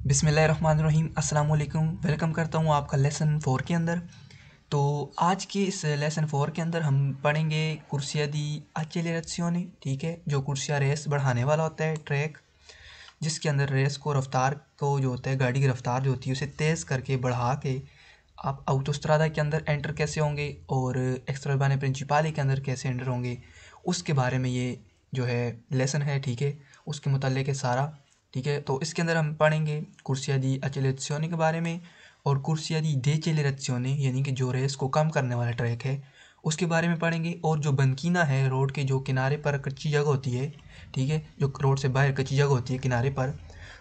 बिस्मिल्लाहिर्रहमानिर्रहीम अस्सलाम वालेकुम। वेलकम करता हूँ आपका लेसन 4 के अंदर। तो आज के इस लेसन 4 के अंदर हम पढ़ेंगे कुर्सिया दी accelerazione, ठीक है, जो कुर्सिया रेस बढ़ाने वाला होता है ट्रैक, जिसके अंदर रेस को रफ्तार को जो होता है गाड़ी की रफ्तार जो होती है उसे तेज़ करके बढ़ा के आप ऑटोस्ट्रादा के अंदर एंटर कैसे होंगे और एक्स्ट्राबाने प्रिंसिपाले के अंदर कैसे एंटर होंगे, उसके बारे में ये जो है लेसन है, ठीक है, उसके मुताल्लिक़ है सारा, ठीक है। तो इसके अंदर हम पढ़ेंगे कुर्सिया दी accelerazione के बारे में और कुर्सिया दी decelerazione यानी कि जो रेस को कम करने वाला ट्रैक है उसके बारे में पढ़ेंगे। और जो बनकीना है रोड के जो किनारे पर कच्ची जगह होती है, ठीक है, जो रोड से बाहर कच्ची जगह होती है किनारे पर,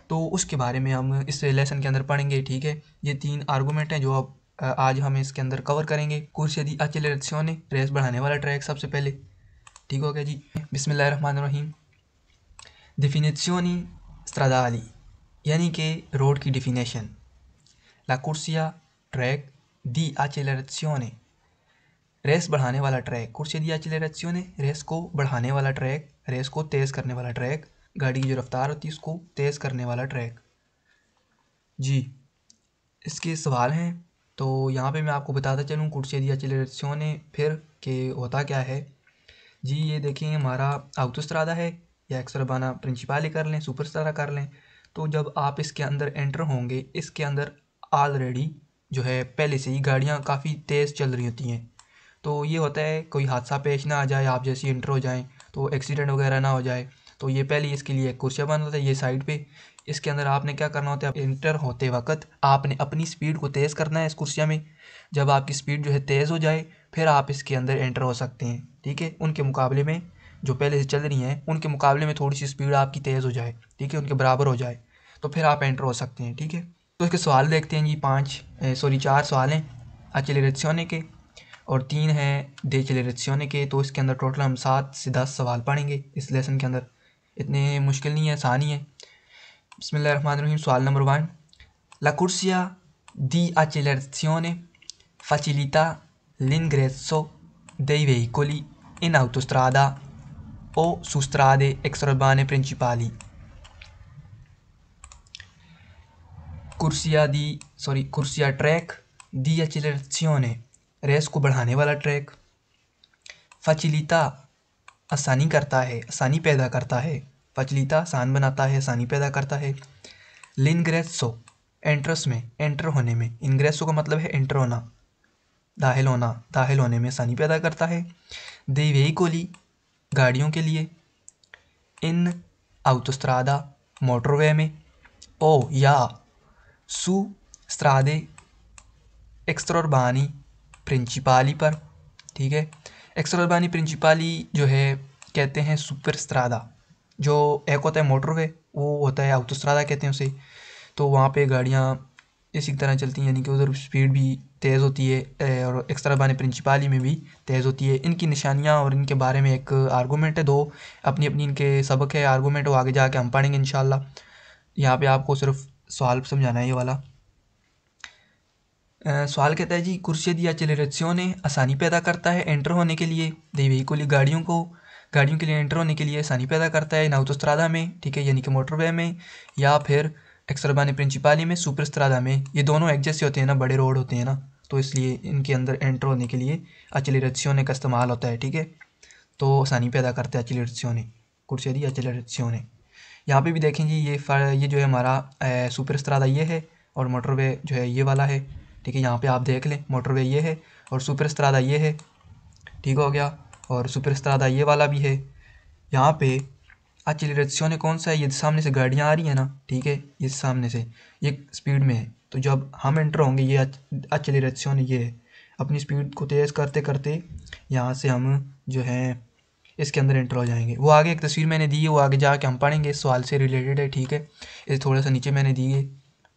तो उसके बारे में हम इस लेसन के अंदर पढ़ेंगे, ठीक है। ये 3 आर्गूमेंट हैं जो अब आज हम इसके अंदर कवर करेंगे। कुर्सिया दी accelerazione रेस बढ़ाने वाला ट्रैक सबसे पहले, ठीक हो गया जी। बिस्मिल्लाहिर्रहमानिर्रहीम। Definizioni stradali यानी कि रोड की डिफिनेशन। ला कुर्सिया ट्रैक दी accelerazione रेस बढ़ाने वाला ट्रैक। कुर्सिया दी accelerazione रेस को बढ़ाने वाला ट्रैक, रेस को तेज़ करने वाला ट्रैक, गाड़ी की जो रफ्तार होती है उसको तेज़ करने वाला ट्रैक जी। इसके सवाल हैं तो यहाँ पे मैं आपको बताता चलूँ कुर्सिया दी accelerazione फिर कि होता क्या है जी। ये देखिए हमारा ऑटोस्ट्रादा है या एक्स्ट्राबाना प्रिंसिपाले कर लें, सुपरस्ट्रादा कर लें। तो जब आप इसके अंदर एंटर होंगे, इसके अंदर ऑलरेडी जो है पहले से ही गाड़ियाँ काफ़ी तेज़ चल रही होती हैं। तो ये होता है कोई हादसा पेश ना आ जाए, आप जैसे एंटर हो जाएं तो एक्सीडेंट वगैरह ना हो जाए। तो ये पहले इसके लिए कुर्सिया बना होता है ये साइड पे। इसके अंदर आपने क्या करना होता है, एंटर होते वक्त आपने अपनी स्पीड को तेज़ करना है इस कुर्सिया में। जब आपकी स्पीड जो है तेज़ हो जाए फिर आप इसके अंदर एंटर हो सकते हैं, ठीक है। उनके मुकाबले में जो पहले से चल रही हैं उनके मुकाबले में थोड़ी सी स्पीड आपकी तेज़ हो जाए, ठीक है, उनके बराबर हो जाए तो फिर आप एंटर हो सकते हैं, ठीक है। तो इसके सवाल देखते हैं जी। 4 सवाल हैं accelerazione के और 3 हैं decelerazione के। तो इसके अंदर टोटल हम 7 से 10 सवाल पढ़ेंगे इस लेसन के अंदर। इतने मुश्किल नहीं है, आसान ही है। बिस्मिल्लाहिर्रहमानिर्रहीम। सवाल number 1। La corsia di accelerazione facilita l'ingresso dei veicoli in autostrada o su strade extraurbane principali। कुर्सिया ट्रैक दी accelerazione रेस को बढ़ाने वाला ट्रैक, facilita आसानी करता है, आसानी पैदा करता है, facilita आसान बनाता है, आसानी पैदा करता है। l'ingresso एंट्रस में, एंटर होने में, ingresso का मतलब है एंटर होना, दाखिल होना, दाखिल होने में आसानी पैदा करता है। dei veicoli गाड़ियों के लिए, इन autostrada मोटरवे में, ओ या su strade extraurbani principali पर, ठीक है। एक्स्ट्राबानी प्रिंसिपाली जो है कहते हैं सुपरस्ट्रादा। जो एक होता है मोटरवे वो होता है ऑटोस्ट्रादा कहते हैं उसे। तो वहाँ पे गाड़ियाँ इसी तरह चलती हैं, यानी कि उधर स्पीड भी तेज़ होती है और एक्स्ट्राबानी प्रिंसिपाली में भी तेज़ होती है। इनकी निशानियाँ और इनके बारे में एक आर्गूमेंट है, दो अपनी अपनी इनके सबक है, आर्गूमेंट वो आगे जाके हम पढ़ेंगे इंशाल्लाह। यहाँ पे आपको सिर्फ सवाल समझाना है ये वाला। सवाल कहता है जी कुर्सिया दी accelerazione आसानी पैदा करता है एंटर होने के लिए, दे veicoli गाड़ियों के लिए एंटर होने के लिए आसानी पैदा करता है इन autostrada में, ठीक है, यानी कि मोटरवे में, या फिर extraurbane principali में, सुपरस्ट्रादा में। ये दोनों एक जैसे होते हैं ना, बड़े रोड होते हैं ना, तो इसलिए इनके अंदर एंटर होने के लिए accelerazione का इस्तेमाल होता है, ठीक है। तो आसानी पैदा करता है accelerazione, कुर्सिया दी accelerazione। यहाँ पे भी देखें जी ये जो है हमारा सुपरस्ट्रादा ये है और मोटरवे जो है ये वाला है, ठीक है। यहाँ पे आप देख लें मोटरवे ये है और सुपरस्ट्रादा ये है, ठीक हो गया। और सुपरस्ट्रादा ये वाला भी है। यहाँ पे accelerazione कौन सा है, ये सामने से गाड़ियाँ आ रही है ना, ठीक है, ये सामने से ये स्पीड में है। तो जब हम एंटर होंगे ये accelerazione ये है, अपनी स्पीड को तेज़ करते करते यहाँ से हम जो है इसके अंदर एंटर हो जाएंगे। वो आगे एक तस्वीर मैंने दी है, वो आगे जाके हम पढ़ेंगे, इस सवाल से रिलेटेड है, ठीक है। इसे थोड़ा सा नीचे मैंने दी है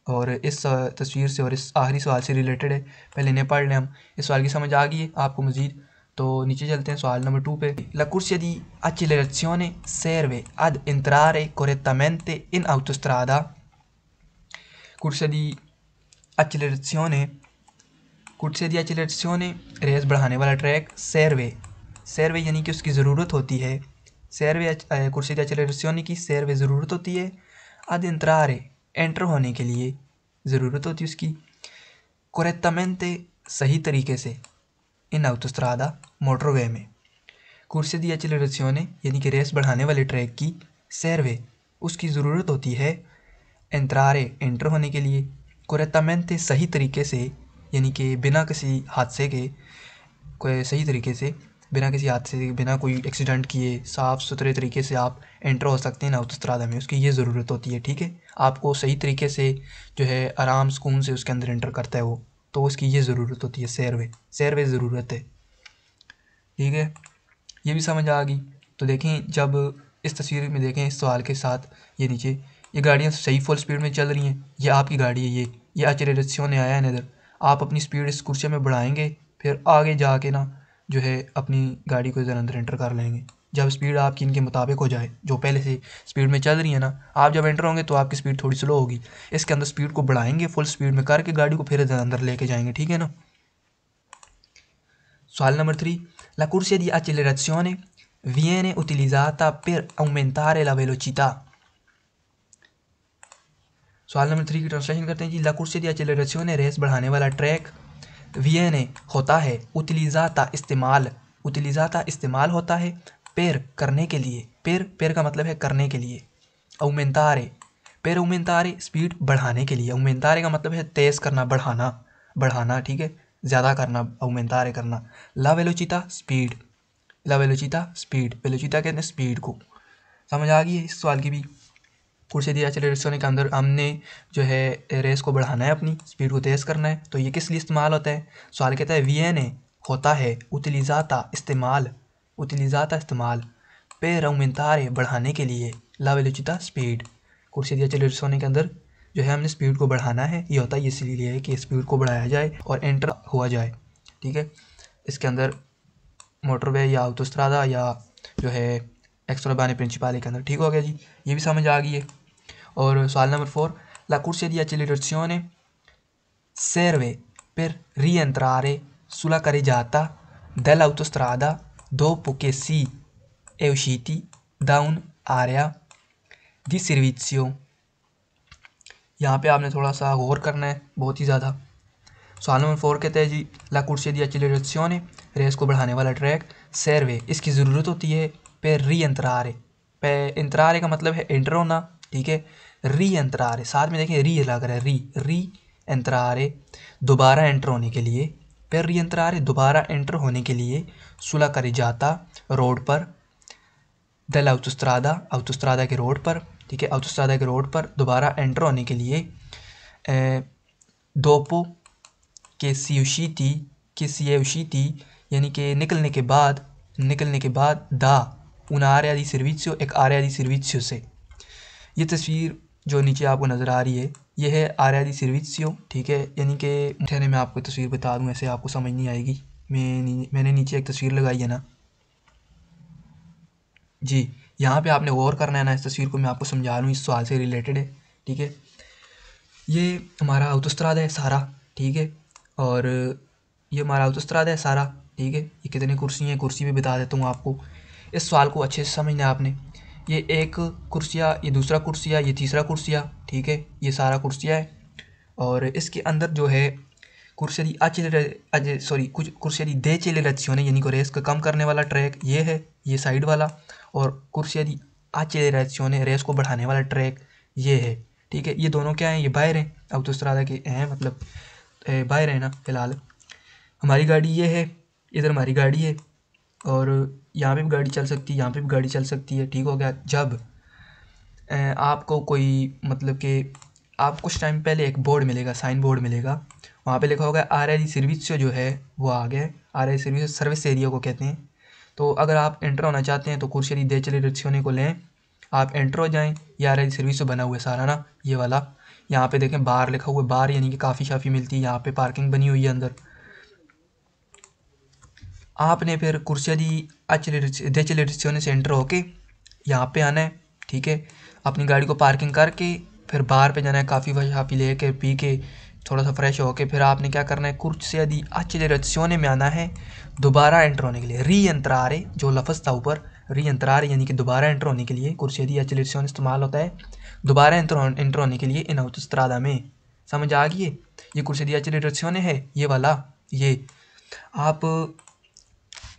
और इस तस्वीर से और इस आखिरी सवाल से रिलेटेड है, पहले इन्हें पढ़ लें हम। इस सवाल की समझ आ गई है आपको मज़ीद, तो नीचे चलते हैं सवाल नंबर 2 पे। La corsia di accelerazione serve ad entrare correttamente in autostrada। corsia di accelerazione race बढ़ाने वाला ट्रैक, सेरवे यानी कि उसकी ज़रूरत होती है, कुर्सिया दी accelerazione की सेरवे ज़रूरत होती है। ad entrare एंटर होने के लिए ज़रूरत होती है उसकी correttamente सही तरीके से इन autostrada मोटरवे में corsia di accelerazione यानी कि रेस बढ़ाने वाले ट्रैक की serve उसकी ज़रूरत होती है entrare एंटर होने के लिए correttamente सही तरीके से यानी कि बिना किसी हादसे के कोई सही तरीके से बिना किसी हादसे के बिना कोई एक्सीडेंट किए साफ़ सुथरे तरीके से आप एंटर हो सकते हैं ना autostrada में उसकी ये ज़रूरत होती है। ठीक है, आपको सही तरीके से जो है आराम सुकून से उसके अंदर एंटर करता है वो, तो उसकी ये ज़रूरत होती है serve ज़रूरत है। ठीक है, ये भी समझ आ गई। तो देखें, जब इस तस्वीर में देखें इस सवाल के साथ ये नीचे ये गाड़ियाँ सही फुल स्पीड में चल रही हैं, ये आपकी गाड़ी है, ये accelerazione आया है इधर, आप अपनी स्पीड इस कुर्सी में बढ़ाएंगे फिर आगे जाके ना जो है अपनी गाड़ी को इधर अंदर एंटर कर लेंगे। जब स्पीड आपकी इनके मुताबिक हो जाए, जो पहले से स्पीड में चल रही है ना, आप जब एंटर होंगे तो आपकी स्पीड थोड़ी स्लो होगी, इसके अंदर स्पीड को बढ़ाएंगे फुल स्पीड में करके गाड़ी को फिर इधर अंदर लेके जाएंगे। ठीक है ना। सवाल number 3, la corsia di accelerazione viene utilizzata per aumentare la velocità। सवाल नंबर 3 की ट्रांसलेशन करते हैं जी। ला कुर्सी दी एक्सेलरेशियोने रेस बढ़ाने वाला ट्रैक वियने होता है उतिलिज़ाता इस्तेमाल होता है पेर करने के लिए, पेर का मतलब है करने के लिए, aumentare स्पीड बढ़ाने के लिए, aumentare का मतलब है तेज़ करना, बढ़ाना। ठीक है, ज़्यादा करना, aumentare करना। ला वेलोचिता स्पीड, वेलोचिता कहते हैं स्पीड को। समझ आ गई है इस सवाल की भी। कुर्सी दी एक्सेलरेशन के अंदर हमने जो है रेस को बढ़ाना है, अपनी स्पीड को तेज़ करना है, तो ये किस लिए इस्तेमाल होता है। सवाल कहता है वियने होता है उतिलिज़ाता इस्तेमाल पेर aumentare बढ़ाने के लिए ला वेलोचिता स्पीड। कुर्सी दी एक्सेलरेशन के अंदर जो है हमने स्पीड को बढ़ाना है, ये होता है इसलिए है कि स्पीड को बढ़ाया जाए और एंटर हुआ जाए। ठीक है, इसके अंदर मोटरवे या autostrada या जो है एक्स्ट्राबाने प्रिंसिपाले के अंदर। ठीक हो गया जी, ये भी समझ आ गई है। और सवाल number 4, la corsia di accelerazione serve per rientrare sulla carreggiata dell'autostrada dopo che si è usciti da un'area di servizio। यहाँ पे आपने थोड़ा सा गौर करना है, बहुत ही ज़्यादा। सवाल नंबर 4 कहते हैं जी, ला कुर्सी दी एक्सेलरेशियोने रेस को बढ़ाने वाला ट्रैक सर्वे इसकी ज़रूरत होती है पे रीएंट्रारे, पे इंतरारे का मतलब है एंटर होना। ठीक है, रीएंट्रारे साथ में देखें री लग रहा है, री एंट्रारे दोबारा एंटर होने के लिए, पे रीएंट्रारे दोबारा एंटर होने के लिए सुला carreggiata रोड पर, दल autostrada के रोड पर। ठीक है, autostrada के रोड पर दोबारा एंटर होने के लिए dopo che si è usciti यानी कि निकलने के बाद दा un area di servizio एक area di servizio से। ये तस्वीर जो नीचे आपको नज़र आ रही है ये है area di servizio। ठीक है, यानी कि ठहरे मैं आपको तस्वीर बता दूं, ऐसे आपको समझ नहीं आएगी। मैंने नीचे एक तस्वीर लगाई है ना जी, यहाँ पे आपने गौर करना है ना, इस तस्वीर को मैं आपको समझा लूँ, इस सवाल से रिलेटेड है। ठीक है, ये हमारा autostrada है सारा। ठीक है, और ये हमारा autostrada है सारा। ठीक है, ये कितनी कुर्सी हैं, कुर्सी भी बता देता हूँ आपको। इस सवाल को अच्छे से समझना है आपने। ये एक कुर्सिया, ये दूसरा कुर्सिया, ये तीसरा कुर्सिया। ठीक है, ये सारा कुर्सिया है और इसके अंदर जो है कुर्सिया दी डेचेलेराzione यानी कि रेस को कम करने वाला ट्रैक ये है, ये साइड वाला, और कुर्सिया दी accelerazione रेस को बढ़ाने वाला ट्रैक ये है। ठीक है, ये दोनों क्या हैं, ये बाहर हैं, autostrada के हैं, मतलब बाहर है ना। फिलहाल हमारी गाड़ी ये है, इधर हमारी गाड़ी है और यहाँ पे भी गाड़ी चल सकती है, यहाँ पे भी गाड़ी चल सकती है। ठीक हो गया। जब आपको कोई मतलब कि आप कुछ टाइम पहले एक बोर्ड मिलेगा, साइन बोर्ड मिलेगा, वहाँ पे लिखा होगा आरआई सर्विस जो है वो आ गया। आरआई सर्विस एरिया को कहते हैं। तो अगर आप एंटर होना चाहते हैं तो कुर्सी दे चले रिक्शोने को लें, आप एंटर हो जाएँ। ये आरआई सर्विस बना हुआ है सारा ना, ये वाला। यहाँ पे देखें बार लिखा हुआ है, बार यानी कि काफ़ी शाफ़ी मिलती है, यहाँ पे पार्किंग बनी हुई है अंदर। आपने फिर कुर्सिया दी डेचेलेरिसियोने से एंटर होके यहाँ पे आना है। ठीक है, अपनी गाड़ी को पार्किंग करके फिर बाहर पे जाना है, काफ़ी शाफ़ी लेके पी के थोड़ा सा फ्रेश होके फिर आपने क्या करना है, कुर्सिया दी एक्सेलरेशियोने में आना है दोबारा एंटर होने के लिए। रीएंट्रारे जो लफ्ज़ था ऊपर, रीएंट्रारे यानी कि दोबारा एंटर होने के लिए कुर्सिया दी एक्सेलरेशियोने इस्तेमाल होता है दोबारा एंटर होने के लिए इन autostrada में। समझ आ गई है? ये corsia di accelerazione है, ये वाला। ये आप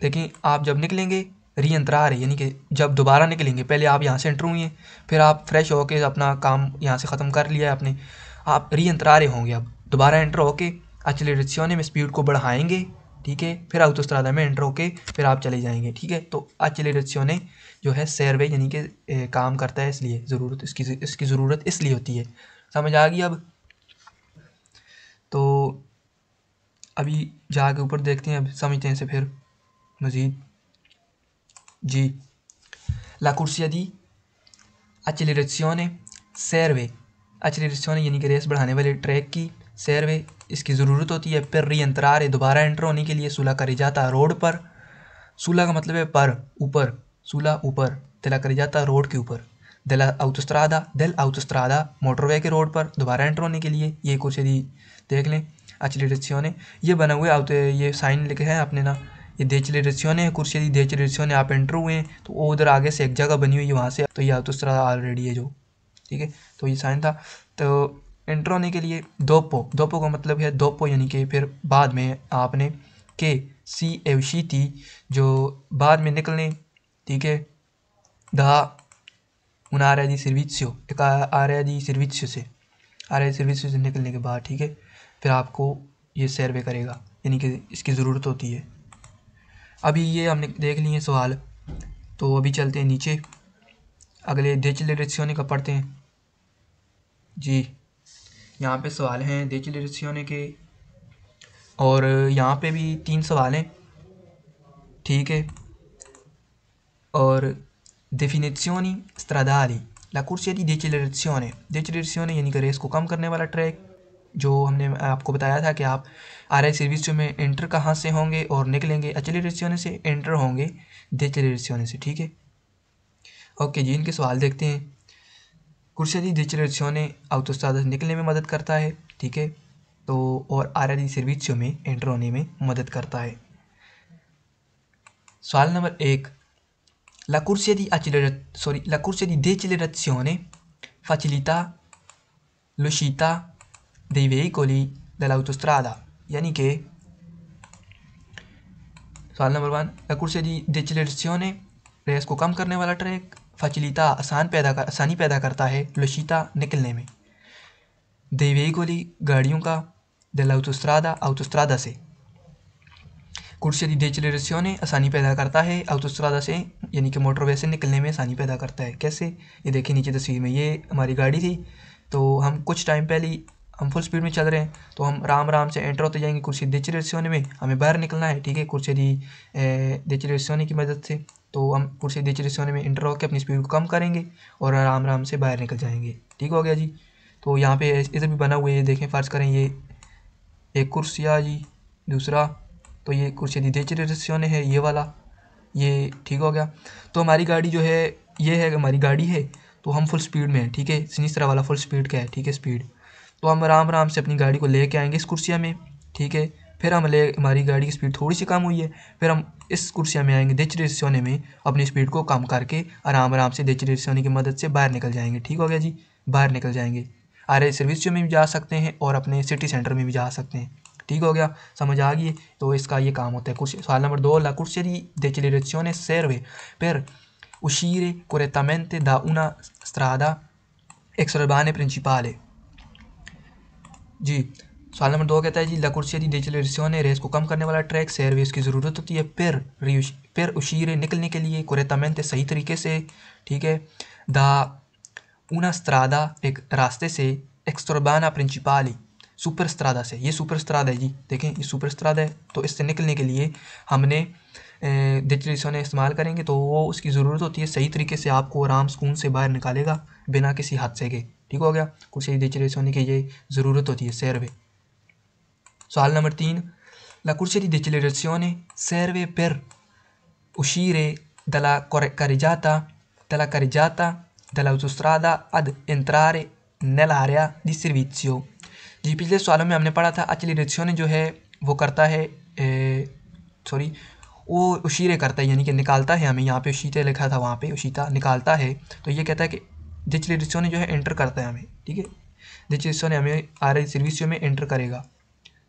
देखें, आप जब निकलेंगे रीएंट्रारे, यानी कि जब दोबारा निकलेंगे, पहले आप यहाँ से एंटर हुए हैं, फिर आप फ्रेश होके अपना काम यहाँ से ख़त्म कर लिया है आपने, आप रीएंट्रारे होंगे। अब दोबारा एंटर होके accelerazione में स्पीड को बढ़ाएंगे, ठीक है, फिर autostrada में एंटर होके फिर आप चले जाएंगे, ठीक है। तो accelerazione जो है serve यानी कि काम करता है, इसलिए ज़रूरत इसकी ज़रूरत इसलिए होती है। समझ आ गई अब? तो अभी जाके ऊपर देखते हैं, अब समझते हैं इसे फिर मज़ीद। जी, la corsia di accelerazione serve, accelerazione यानी कि रेस बढ़ाने वाले ट्रैक की, serve इसकी ज़रूरत होती है, फिर रीएंट्रारे दोबारा एंटर होने के लिए सुला carreggiata रोड पर। सुला का मतलब है पर, ऊपर, सुला ऊपर, della carreggiata रोड के ऊपर, della autostrada मोटरवे के रोड पर दोबारा एंटर होने के लिए। ये कुछ यदि देख लें accelerazione, ये बना हुआ है, ये साइन लिखे हैं आपने ना, ये decelerazione है, कुछ यदि decelerazione आप एंटर हुए हैं तो वो उधर आगे से एक जगह बनी हुई है, वहाँ से तो ये autostrada ऑलरेडी है जो, ठीक है। तो ये साइन था। तो एंटर होने के लिए दोपो का मतलब है दोपो, यानी कि फिर बाद में आपने के सी एवशीती जो बाद में निकलने, ठीक है, दा उन आरिया दी सर्विसियो, एक आरिया दी सर्विसियो से निकलने के बाद, ठीक है, फिर आपको ये सर्वे करेगा, यानी कि इसकी ज़रूरत होती है। अभी ये हमने देख लिए सवाल, तो अभी चलते हैं नीचे, अगले decelerazione का पढ़ते हैं। जी, यहाँ पे सवाल हैं decelerazione के, और यहाँ पे भी 3 सवाल हैं, ठीक है। और definizioni stradali, la corsia di decelerazione, decelerazione यानी कि रेस को कम करने वाला ट्रैक, जो हमने आपको बताया था कि आप आरआई सर्विस में एंटर कहाँ से होंगे और निकलेंगे एक्सेलरेशन से, एंटर होंगे डिसेलरेशन से, ठीक है। ओके जी, इनके सवाल देखते हैं। कुर्सिया दी डिसेलरेशन ऑटोस्ट्रादा से निकलने में मदद करता है, ठीक है, तो और आरआई सर्विस में एंटर होने में मदद करता है। सवाल number 1, la corsia di decelerazione facilita l'uscita dei veicoli dell'autostrada, यानी कि सवाल number 1, la corsia di decelerazione race को कम करने वाला ट्रैक, facilita आसानी पैदा करता है, l'uscita निकलने में, dei veicoli गाड़ियों का, dell'autostrada autostrada से। corsia di decelerazione आसानी पैदा करता है autostrada से, यानी कि मोटरवे से निकलने में आसानी पैदा करता है। कैसे? ये देखिए नीचे तस्वीर में, ये हमारी गाड़ी थी, तो हम कुछ टाइम पहले हम फुल स्पीड में चल रहे हैं, तो हम आराम से एंटर होते जाएंगे कुर्सी डिसेलरेशन में, हमें बाहर निकलना है, ठीक है, कुर्सी डिसेलरेशन की मदद से। तो हम कुर्सी डिसेलरेशन में एंटर होकर अपनी स्पीड को कम करेंगे और आराम से बाहर निकल जाएंगे, ठीक हो गया जी। तो यहाँ पे इधर भी बना हुआ है, ये देखें, फ़र्ज़ करें ये एक कुर्सिया जी, दूसरा, तो ये कुर्सी डिसेलरेशन है, ये वाला, ये ठीक हो गया। तो हमारी गाड़ी जो है, ये है हमारी गाड़ी है, तो हम फुल स्पीड में हैं, ठीक है, सिनिस्त्रा वाला फुल स्पीड का है, ठीक है, स्पीड। तो हम आराम से अपनी गाड़ी को लेके आएंगे इस कुर्सिया में, ठीक है, फिर हमारी गाड़ी की स्पीड थोड़ी सी कम हुई है, फिर हम इस कुर्सिया में आएंगे डिसेलरेशन में, अपनी स्पीड को कम करके आराम से डिसेलरेशन की मदद से बाहर निकल जाएंगे, ठीक हो गया जी, बाहर निकल जाएंगे। आरआई सर्विस में भी जा सकते हैं और अपने सिटी सेंटर में भी जा सकते हैं, ठीक हो गया, समझ आ गई। तो इसका ये काम होता है। सवाल number 2, la corsia di decelerazione serve per uscire correttamente da una strada extraurbana principale। जी, सवाल नंबर 2 कहता है जी, la corsia di decelerazione race को कम करने वाला ट्रैक, serve इसकी ज़रूरत होती है per uscire निकलने के लिए, correttamente सही तरीके से, ठीक है, da una strada एक रास्ते से, extraurbana principale सुपर स्त्रादा से, ये सुपर स्त्रादा है जी, देखें ये सुपर स्त्रादा है, तो इससे निकलने के लिए हमने डिसेलरेशन इस्तेमाल करेंगे, तो वो उसकी ज़रूरत होती है, सही तरीके से आपको आराम सुकून से बाहर निकालेगा बिना किसी हादसे के, ठीक हो गया। कुछ डिसेलरेशन की ये ज़रूरत होती है serve। सवाल number 3, la corsia di decelerazione serve per uscire dalla carreggiata dell'autostrada ad entrare nell'area di servizio। जी, पिछले सवालों में हमने पढ़ा था एक्सेलरेशन जो है वो करता है, वो उशीरे करता है, यानी कि निकालता है हमें, यहाँ पे उशीते लिखा था, वहाँ पे उशीता निकालता है। तो ये कहता है कि डिक्लेरेशन जो है एंटर करता है हमें, ठीक है, डिक्लेरेशन हमें आ रही सर्विसियो में एंटर करेगा।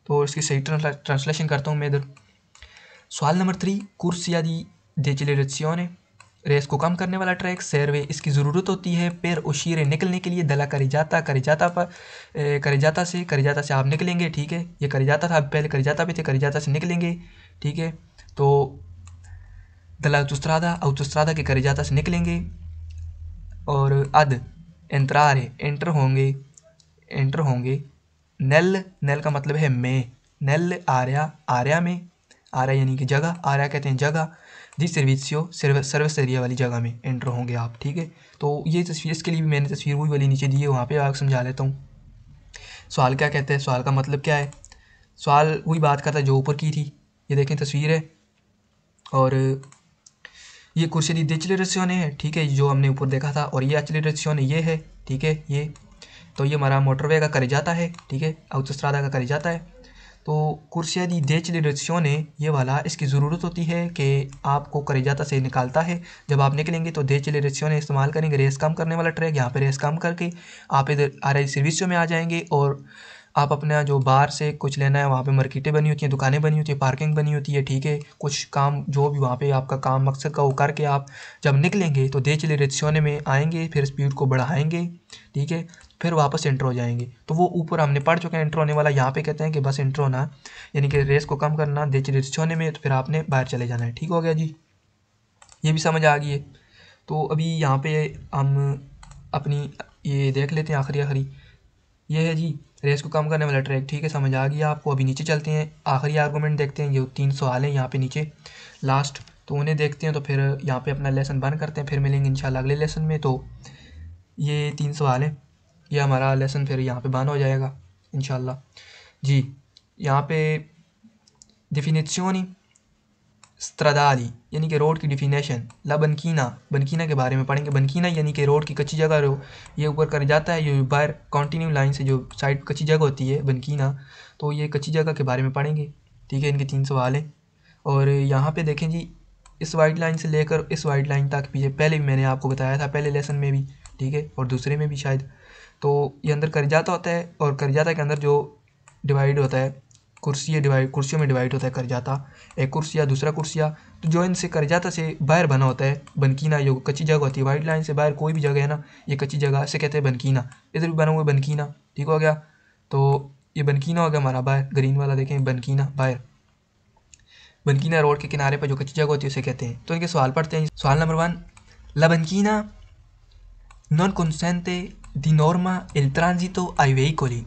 तो इसकी सही ट्रांसलेशन करता हूँ मैं इधर। सवाल नंबर 3, कुर्सिया दी डिक्लेरेशन, रेस को कम करने वाला ट्रैक सर्वे, इसकी ज़रूरत होती है पर उशीरे निकलने के लिए दला करिजाता, करिजाता से आप निकलेंगे, ठीक है, ये करिजाता था, पहले करिजाता पे थे, करिजाता से निकलेंगे, ठीक है। तो दला autostrada के करिजाता से निकलेंगे और अद एंट्रारे एंटर होंगे नेल का मतलब है में, नेल आर्या में, आर्या यानी कि जगह, आर्या कहते हैं जगह, जी सर्विस एरिया वाली जगह में एंटर होंगे आप, ठीक है। तो ये तस्वीर, इसके लिए भी मैंने तस्वीर वही वाली नीचे दी है, वहाँ पे आकर समझा लेता हूँ। सवाल क्या कहते हैं, सवाल का मतलब क्या है, सवाल वही बात करता है जो ऊपर की थी, ये देखें तस्वीर है और ये कुर्सी दी डिक्लेरेशन है, ठीक है, जो हमने ऊपर देखा था, और ये एक्सेलरेशन ये है, ठीक है, ये तो ये हमारा मोटरवे का कर जाता है, ठीक है, autostrada का कर जाता है। तो कुर्सिया दी डिक्लेरेशन है ये वाला, इसकी ज़रूरत होती है कि आपको करिजाता से निकालता है, जब आप निकलेंगे तो डिक्लेरेशन इस्तेमाल करेंगे, रेस कम करने वाला ट्रैक, यहाँ पे रेस कम करके आप इधर आरआई सर्विसो में आ जाएंगे और आप अपना जो बाहर से कुछ लेना है, वहाँ पे मार्केटें बनी होती हैं, दुकानें बनी होती है, पार्किंग बनी होती है, ठीक है, कुछ काम जो भी वहाँ पे आपका काम मकसद का वो करके आप जब निकलेंगे तो डिक्लेरेशन में आएंगे, फिर स्पीड को बढ़ाएंगे, ठीक है, फिर वापस एंटर हो जाएंगे। तो वो ऊपर हमने पढ़ चुके हैं एंटर होने वाला, यहाँ पे कहते हैं कि बस एंटर होना, यानी कि रेस को कम करना डिक्लेरेशन में, तो फिर आपने बाहर चले जाना है, ठीक हो गया जी, ये भी समझ आ गई है। तो अभी यहाँ पे हम अपनी ये देख लेते हैं आखिरी ये है जी रेस को कम करने वाला ट्रैक, ठीक है, समझ आ गया आपको। अभी नीचे चलते हैं, आखिरी आर्गूमेंट देखते हैं, ये 3 सवाल हैं यहाँ पे नीचे लास्ट, तो उन्हें देखते हैं, तो फिर यहाँ पे अपना लेसन बंद करते हैं, फिर मिलेंगे इंशाल्लाह अगले लेसन में। तो ये 3 सवाल हैं, ये हमारा लेसन फिर यहाँ पे बंद हो जाएगा इंशाल्लाह जी। यहाँ पे डिफिनेशियोनी स्ट्रादाली यानी कि रोड की डिफिनेशन, ला बनकीना के बारे में पढ़ेंगे। बनकीना यानी कि रोड की कच्ची जगह, ये ऊपर कर जाता है, ये बाहर कंटिन्यू लाइन से जो साइड कच्ची जगह होती है बनकीना, तो ये कच्ची जगह के बारे में पढ़ेंगे, ठीक है। इनके 3 सवाल हैं और यहाँ पे देखें जी, इस वाइट लाइन से लेकर इस वाइट लाइन तक पीछे पहले भी मैंने आपको बताया था, पहले लेसन में भी, ठीक है, और दूसरे में भी शायद। तो ये अंदर कर जाता होता है और कर जाता के अंदर जो डिवाइड होता है, कुर्सियों में डिवाइड होता है कर जाता, एक कुर्सिया दूसरा कुर्सिया, तो जो इनसे कर जाता से बाहर बना होता है बनकीना, जो कच्ची जगह होती है, वाइट लाइन से बाहर कोई भी जगह है ना, ये कच्ची जगह से कहते हैं बनकीना, इधर भी बना हुआ है बनकीना, ठीक हो गया। तो ये बनकीना हो गया हमारा बाहर, ग्रीन वाला देखें बनकीना बाहर, बनकीना रोड के किनारे पर जो कच्ची जगह होती है उसे कहते हैं। तो इनके सवाल पढ़ते हैं। सवाल नंबर 1, ला बनकीना non consente di norma il transito ai veicoli।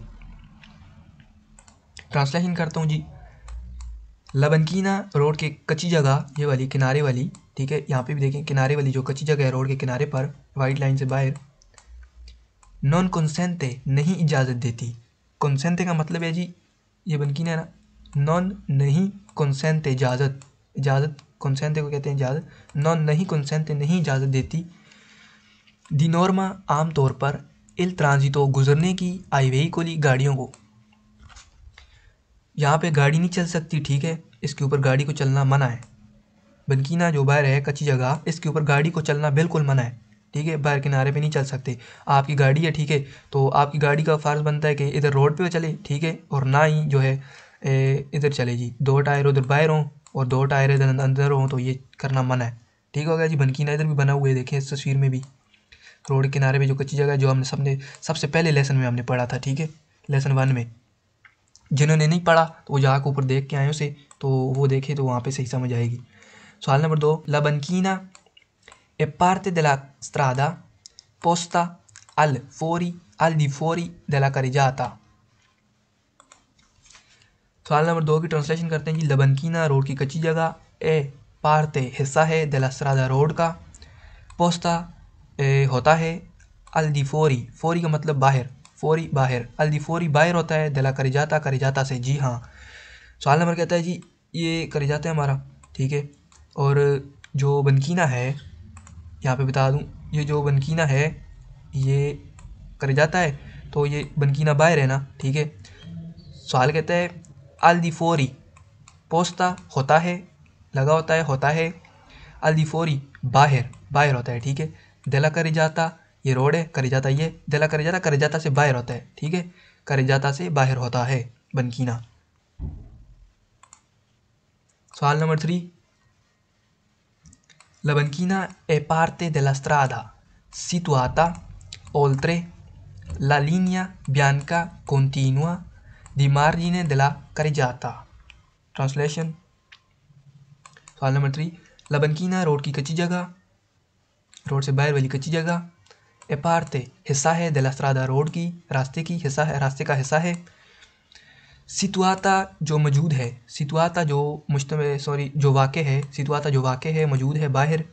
Translation करता हूँ जी, लबनकीना रोड के कच्ची जगह, ये वाली किनारे वाली, ठीक है, यहाँ पे भी देखें किनारे वाली जो कच्ची जगह है रोड के किनारे पर वाइट लाइन से बाहर, नॉन कंसेंटे नहीं इजाज़त देती। कंसेंटे का मतलब है जी, ये बनकीना ना, नॉन नहीं, कंसेंटे इजाज़त, कंसेंटे को कहते हैं इजाज़त, नॉन नहीं कंसेंटे नहीं इजाज़त देती, दी नॉर्मा आमतौर पर, इल ट्रांजिटो गुजरने की, आई वेहिकोली गाड़ियों को, यहाँ पे गाड़ी नहीं चल सकती, ठीक है, इसके ऊपर गाड़ी को चलना मना है। बनकीना जो बाहर है कच्ची जगह, इसके ऊपर गाड़ी को चलना बिल्कुल मना है, ठीक है, बाहर किनारे पे नहीं चल सकते। आपकी गाड़ी है, ठीक है, तो आपकी गाड़ी का फ़र्ज़ बनता है कि इधर रोड पे चले, ठीक है, और ना ही जो है इधर चले जी, 2 टायर उधर बाहर हों और 2 टायर इधर अंदर हों, तो ये करना मना है, ठीक हो गया जी। बनकीना इधर भी बना हुआ है, देखें इस तस्वीर में भी रोड किनारे पे जो कच्ची जगह है, जो हमने सबसे पहले लेसन में हमने पढ़ा था, ठीक है, लेसन 1 में। जिन्होंने नहीं पढ़ा तो वो जाकर ऊपर देख के आए उसे, तो वो देखे तो वहाँ पे सही समझ आएगी। सवाल नंबर 2, ला बनकीना è parte della strada posta al di fuori della carreggiata। सवाल नंबर 2 की ट्रांसलेशन करते हैं जी, ला बनकीना रोड की कच्ची जगह, ए पार्टे हिस्सा है, della strada रोड का, पोस्ता होता है, अल दी फोरी का मतलब बाहर, फोरी बाहर, अल दी फोरी बाहर होता है, दला करिजाता से, जी हाँ। सवाल नंबर कहता है जी, ये करिजाता है हमारा, ठीक है, और जो बनकीना है, यहाँ पे बता दूँ, ये जो बनकीना है ये करिजाता है, तो ये बनकीना बाहर है ना, ठीक है। सवाल कहता है अल दी फोरी, पोस्ता होता है, लगा होता है, अल दी फोरी बाहर होता है, ठीक है, दला करिजाता ये रोड है, करेजाता ये दला करेजाता, करेजाता से बाहर होता है, ठीक है, करेजाता से बाहर होता है बनकीना। सवाल number 3, La banchina è parte della strada situata oltre la linea bianca continua di margine della carreggiata। Translation. सवाल नंबर 3, La banchina रोड की कच्ची जगह, रोड से बाहर वाली कच्ची जगह, ए पार्टे हिस्सा है, della strada रोड की, रास्ते की हिस्सा है, रास्ते का हिस्सा है, सितुआता जो मौजूद है, सितुआता जो जो वाक़ है, सितुआता जो वाक़ है, मौजूद है, बाहर,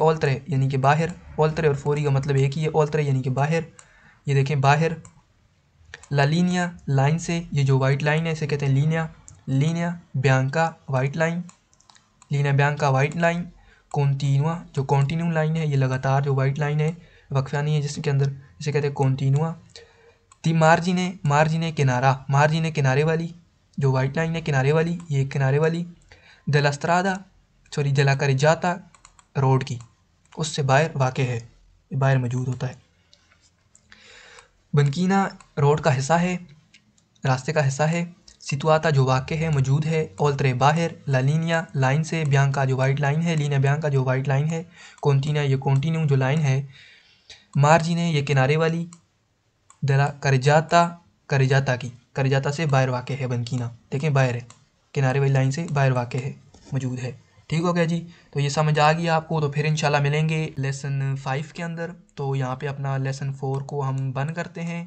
ओल्त्रे यानी कि बाहर, ओल्त्रे और फोरी का मतलब एक ही है, ओल्त्रे यानी कि बाहर, ये देखें बाहर, ला लीनिया लाइन से, ये जो वाइट लाइन है इसे कहते हैं लीनिया, लीनिया ब्यांका वाइट लाइन, लीनिया ब्यांका वाइट लाइन, कॉन्टीनुआ जो कॉन्टीन्यू लाइन है, ये लगातार जो वाइट लाइन है, वक्फा नहीं है जिसके अंदर, इसे कहते हैं कॉन्टीनुआ। दी मार्जिने, मार्जिने किनारा, मार्जिने किनारे वाली, जो वाइट लाइन है किनारे वाली, ये किनारे वाली, दला स्त्रादा दला करेजाता रोड की, उससे बाहर वाक़ है, बाहर मौजूद होता है। बनकीना रोड का हिस्सा है, रास्ते का हिस्सा है, सितुआता जो वाक़ है, मौजूद है, ओल्त्रे बाहर, ला लीनिया लाइन से, ब्यांका जो वाइट लाइन है, लीनिया ब्यांका जो वाइट लाइन है, कॉन्टीना ये कॉन्टीन्यू जो लाइन है, मार्जिने ये किनारे वाली, दला करेजाता करेजाता की, करेजाता से बाहर वाक़ है बनकीना, देखें बाहर है, किनारे वाली लाइन से बाहर वाक़ है, मौजूद है। ठीक हो गया जी, तो ये समझ आ गया आपको। तो फिर इंशाल्लाह मिलेंगे लेसन 5 के अंदर। तो यहाँ पे अपना लेसन 4 को हम बंद करते हैं।